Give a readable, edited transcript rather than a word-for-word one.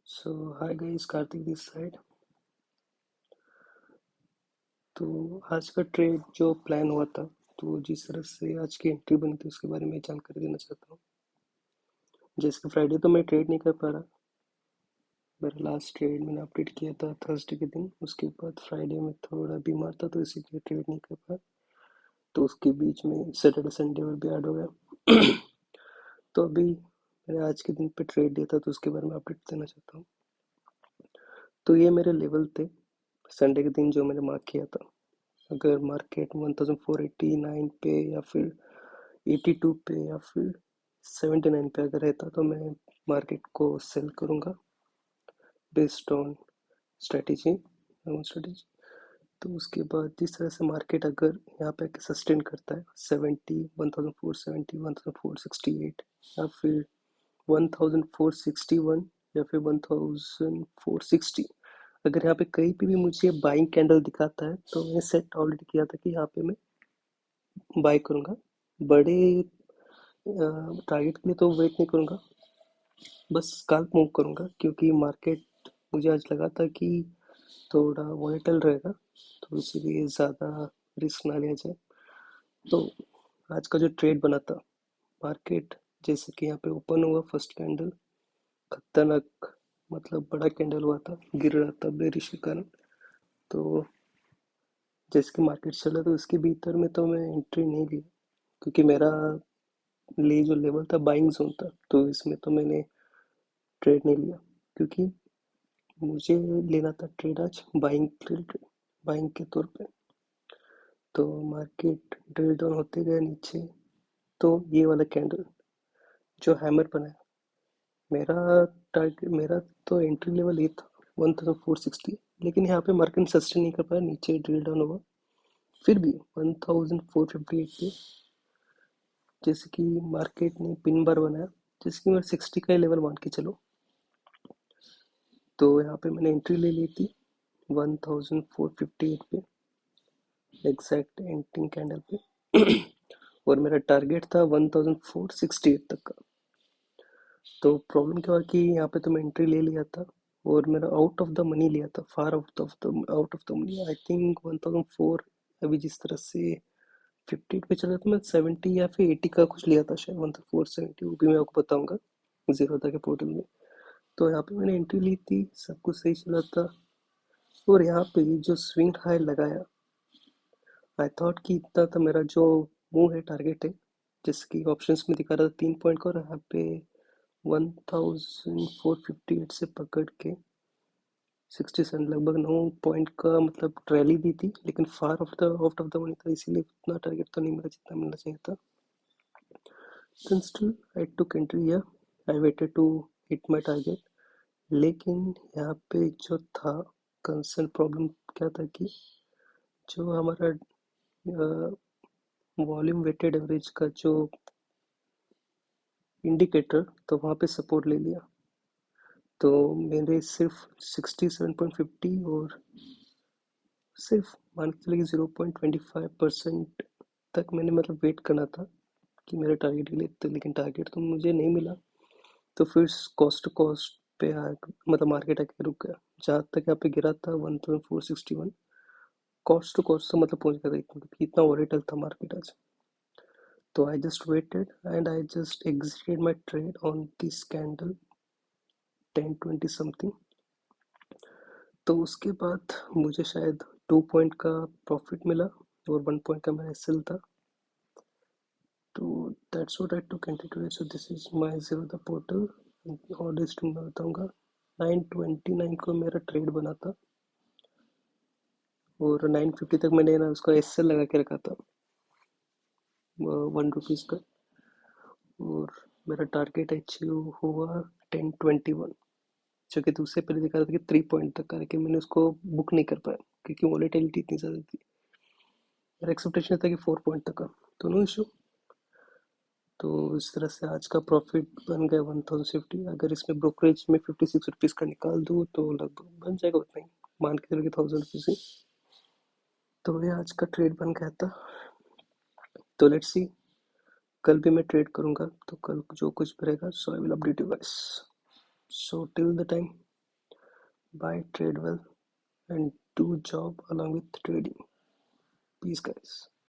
So hi guys, Kartik this side. तो आज का ट्रेड जो प्लान हुआ था, तो जिस तरह से आज की एंट्री बनी थी उसके बारे में जानकारी देना चाहता हूँ। जैसे कि फ्राइडे तो मैं ट्रेड नहीं कर पा रहा। मेरा लास्ट ट्रेड मैंने अपडेट किया था थर्सडे के दिन। उसके बाद फ्राइडे में थोड़ा बीमार था तो इसीलिए ट्रेड नहीं कर पाया। तो उसके बीच में सैटरडे संडे और भी ऐड हो गया। तो अभी मैंने आज के दिन पे ट्रेड दिया था तो उसके बारे में अपडेट देना चाहता हूँ। तो ये मेरे लेवल थे संडे के दिन जो मैंने मार्क किया था। अगर मार्केट 1489 पे या फिर 82 पे या फिर 79 पे अगर रहता तो मैं मार्केट को सेल करूंगा बेस्ड ऑन स्ट्रेटेजी स्ट्रेटेजी। तो उसके बाद जिस तरह से मार्केट अगर यहाँ पे सस्टेन करता है 70 1470 1468 या फिर 1461 या फिर 1460, अगर यहाँ पे कहीं पे भी मुझे बाइंग कैंडल दिखाता है तो मैं सेट ऑलरेडी किया था कि यहाँ पे मैं बाय करूंगा। बड़े टारगेट के लिए तो वेट नहीं करूंगा, बस स्कैल्प मूव करूंगा क्योंकि मार्केट मुझे आज लगा था कि थोड़ा वॉलेटाइल रहेगा, तो इसीलिए ज़्यादा रिस्क ना लिया जाए। तो आज का जो ट्रेड बना था, मार्केट जैसे कि यहाँ पे ओपन हुआ फर्स्ट कैंडल खतरनाक, मतलब बड़ा कैंडल हुआ था, गिर रहा था बेरिश के कारण। तो जैसे कि मार्केट चला तो उसके भीतर में तो मैं एंट्री नहीं ली क्योंकि मेरा लिए जो लेवल था बाइंग जोन था, तो इसमें तो मैंने ट्रेड नहीं लिया क्योंकि मुझे लेना था ट्रेड आज बाइंग ट्रेड, बाइंग के तौर पे। तो मार्केट ड्रिल डाउन होते गए नीचे। तो ये वाला कैंडल जो हैमर बना है, मेरा टारगेट, मेरा तो एंट्री लेवल ये था 1460, लेकिन यहाँ पे मार्केट सस्टेन नहीं कर पाया, नीचे ड्रिल डाउन हुआ। फिर भी 1458 पे जैसे कि मार्केट ने पिन बार बनाया, जैसे कि मैं 60 का लेवल मान के चलो। तो यहाँ पे मैंने एंट्री ले ली थी 1458 पे, एग्जैक्ट एंटिंग कैंडल पे। और मेरा टारगेट था 1468 तक का। तो प्रॉब्लम क्या हुआ कि यहाँ पे तो मैं एंट्री ले लिया था और मेरा आउट ऑफ द मनी लिया था, far out of the money. I think 1004, अभी जिस तरह से 58 पे चला था, मैं 70 या फिर 80 का कुछ लिया था शायद, 1470, वो भी मैं आपको बताऊंगा जीरो था के पोर्टल में। तो यहाँ पे मैंने एंट्री ली थी, सब कुछ सही चला था। और यहाँ पे जो स्विंग हाई लगाया, आई थॉट कि इतना तो मेरा जो मूव है, टारगेट है, जैसे कि ऑप्शंस में दिखा रहा था 3 पॉइंट का, और यहाँ पे 1458 से पकड़ के 67 लगभग 9 पॉइंट का मतलब रैली दी थी, लेकिन far off the out of the money था, इसीलिए उतना टारगेट तो नहीं मिला जितना मिलना चाहिए था। Then still I took entry here. I waited to hit my target. लेकिन यहाँ पे जो था कंसर्न प्रॉब्लम क्या था कि जो हमारा वॉल्यूम वेटेड एवरेज का जो इंडिकेटर, तो वहाँ पे सपोर्ट ले लिया। तो मेरे सिर्फ 67.50 और सिर्फ मान के चलिए 0.25% तक मैंने मतलब वेट करना था कि मेरे टारगेट के लिए, तो लेकिन टारगेट तो मुझे नहीं मिला। तो फिर कॉस्ट टू कॉस्ट पे आ, मतलब मार्केट आके रुक गया जहाँ तक यहाँ पे गिरा था 1461। कॉस्ट टू कॉस्ट तो मतलब पहुंच गया था इतना, क्योंकि इतना वॉलेटाइल था मार्केट आज। तो I just weighted and I just exerted my trade on this candle 1020 something. तो उसके बाद मुझे शायद 2 पॉइंट का प्रॉफिट मिला और 1 पॉइंट का मेरा एसएल था। तो that's what I took entry today. So this is my zero the portal. और लिस्ट मैं बताऊंगा। 929 को मेरा ट्रेड बना था और 950 तक मैंने ना उसका एसएल लगा के रखा था, 1 रुपीज़ का। और मेरा टारगेट अचीव हुआ 1021, जो कि दूसरे पहले दिखा रहा था कि 3 पॉइंट तक का, लेकिन मैंने उसको बुक नहीं कर पाया क्योंकि वॉलेटिलिटी इतनी ज़्यादा थी। मेरा एक्सपेक्टेशन था कि 4 पॉइंट तक का, तो नो इशू। तो इस तरह से आज का प्रॉफिट बन गया 1050। अगर इसमें ब्रोकरेज में 56 रुपीज़ का निकाल दूँ तो लगभग बन जाएगा उतना ही, मान के चलो कि 1000 रुपीज़ ही। तो ये आज का ट्रेड बन गया था। तो लेट्स सी, कल भी मैं ट्रेड करूंगा तो कल जो कुछ भी रहेगा so I will update you guys. So till the time, Buy, trade well, and do job along with trading. Peace, guys.